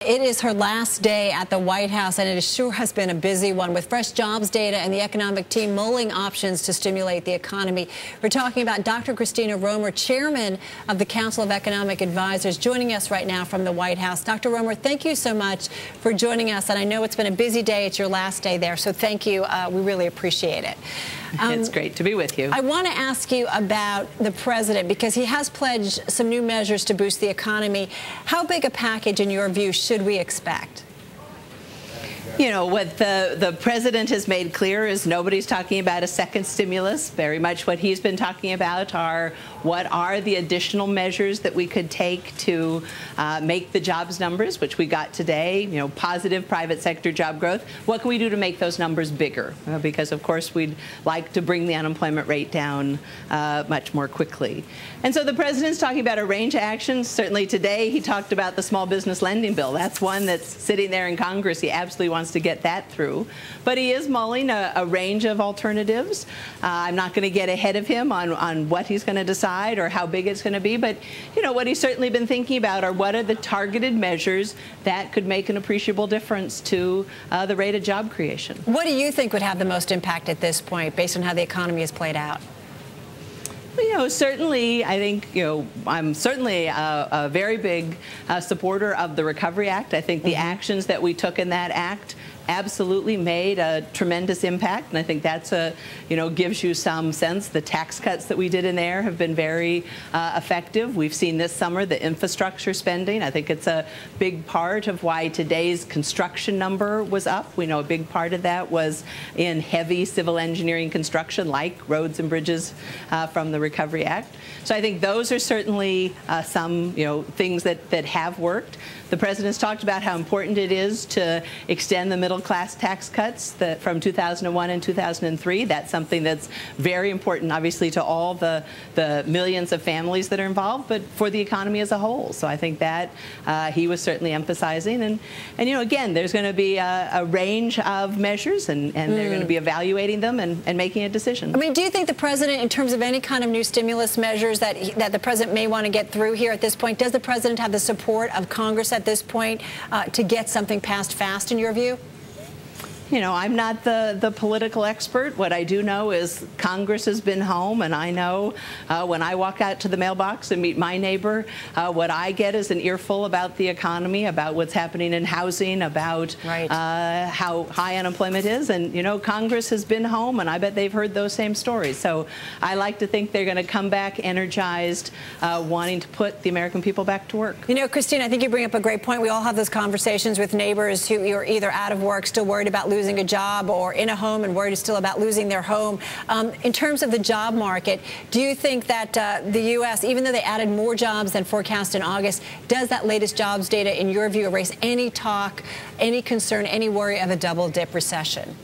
It is her last day at the White House, and it sure has been a busy one with fresh jobs data and the economic team mulling options to stimulate the economy. We're talking about Dr. Christina Romer, chairman of the Council of Economic Advisors, joining us right now from the White House. Dr. Romer, thank you so much for joining us, and I know it's been a busy day. It's your last day there, so thank you. We really appreciate it. It's great to be with you. I want to ask you about the president, because he has pledged some new measures to boost the economy. How big a package, in your view, should we expect? You know, what the president has made clear is nobody's talking about a second stimulus. Very much what he's been talking about are what are the additional measures that we could take to make the jobs numbers, which we got today, you know, positive private sector job growth. What can we do to make those numbers bigger? Because, of course, we'd like to bring the unemployment rate down much more quickly. And so the president's talking about a range of actions. Certainly today he talked about the small business lending bill. That's one that's sitting there in Congress. He absolutely wants to get that through. But he is mulling a range of alternatives. I'm not going to get ahead of him on what he's going to decide or how big it's going to be. But, you know, what he's certainly been thinking about are what are the targeted measures that could make an appreciable difference to the rate of job creation. What do you think would have the most impact at this point, based on how the economy has played out? You know, certainly, I think, you know, I'm certainly a very big supporter of the Recovery Act. I think the actions that we took in that act absolutely made a tremendous impact, and I think that's you know, gives you some sense. The tax cuts that we did in there have been very effective. We've seen this summer the infrastructure spending. I think it's a big part of why today's construction number was up. We know a big part of that was in heavy civil engineering construction, like roads and bridges from the Recovery Act. So I think those are certainly some, you know, things that have worked. The president's talked about how important it is to extend the middle-class tax cuts from 2001 and 2003. That's something that's very important, obviously, to all the millions of families that are involved, but for the economy as a whole. So I think that he was certainly emphasizing. And you know, again, there's going to be a range of measures, and they're going to be evaluating them and making a decision. I mean, do you think the president, in terms of any kind of new stimulus measures that the president may want to get through here at this point, does the president have the support of Congress at this point to get something passed fast, in your view? You know, I'm not the political expert. What I do know is Congress has been home, and I know when I walk out to the mailbox and meet my neighbor, what I get is an earful about the economy, about what's happening in housing, about how high unemployment is. And, you know, Congress has been home, and I bet they've heard those same stories. So I like to think they're going to come back energized, wanting to put the American people back to work. You know, Christina, I think you bring up a great point. We all have those conversations with neighbors who are either out of work, still worried about losing a job, or in a home and worried still about losing their home. In terms of the job market, do you think that the U.S., even though they added more jobs than forecast in August, does that latest jobs data, in your view, erase any talk, any concern, any worry of a double-dip recession?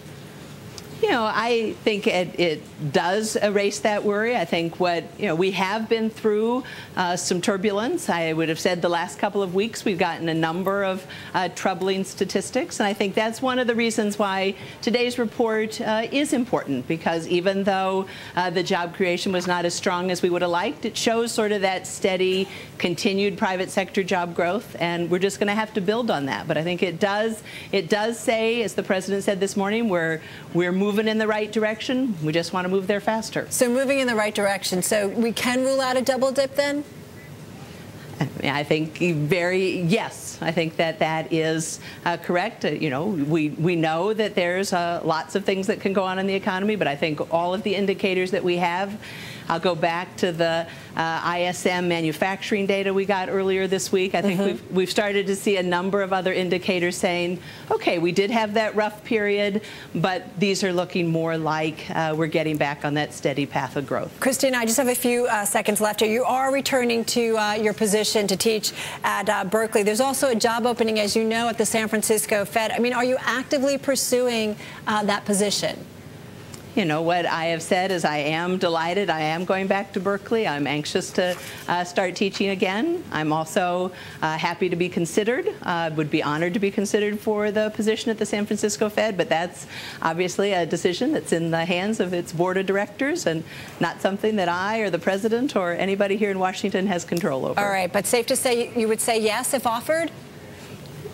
You know, I think it does erase that worry. I think we have been through some turbulence. I would have said the last couple of weeks we've gotten a number of troubling statistics, and I think that's one of the reasons why today's report is important, because even though the job creation was not as strong as we would have liked, it shows sort of that steady, continued private sector job growth, and we're just going to have to build on that. But I think it does say, as the president said this morning, we're moving in the right direction. We just want to move there faster. So moving in the right direction. So we can rule out a double dip then? I think yes. I think that is correct. You know, we know that there's lots of things that can go on in the economy, but I think all of the indicators that we have, I'll go back to the ISM manufacturing data we got earlier this week. I think we've started to see a number of other indicators saying, okay, we did have that rough period, but these are looking more like we're getting back on that steady path of growth. Christina, I just have a few seconds left here. You are returning to your position to teach at Berkeley. There's also a job opening, as you know, at the San Francisco Fed. I mean, are you actively pursuing that position? You know, what I have said is I am delighted. I am going back to Berkeley. I'm anxious to start teaching again. I'm also happy to be considered, would be honored to be considered for the position at the San Francisco Fed, but that's obviously a decision that's in the hands of its board of directors and not something that I or the president or anybody here in Washington has control over. All right, but safe to say you would say yes if offered?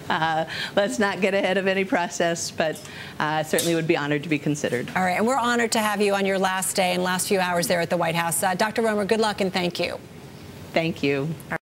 let's not get ahead of any process, but certainly would be honored to be considered. All right, and we're honored to have you on your last day and last few hours there at the White House. Dr. Romer, good luck and thank you. Thank you.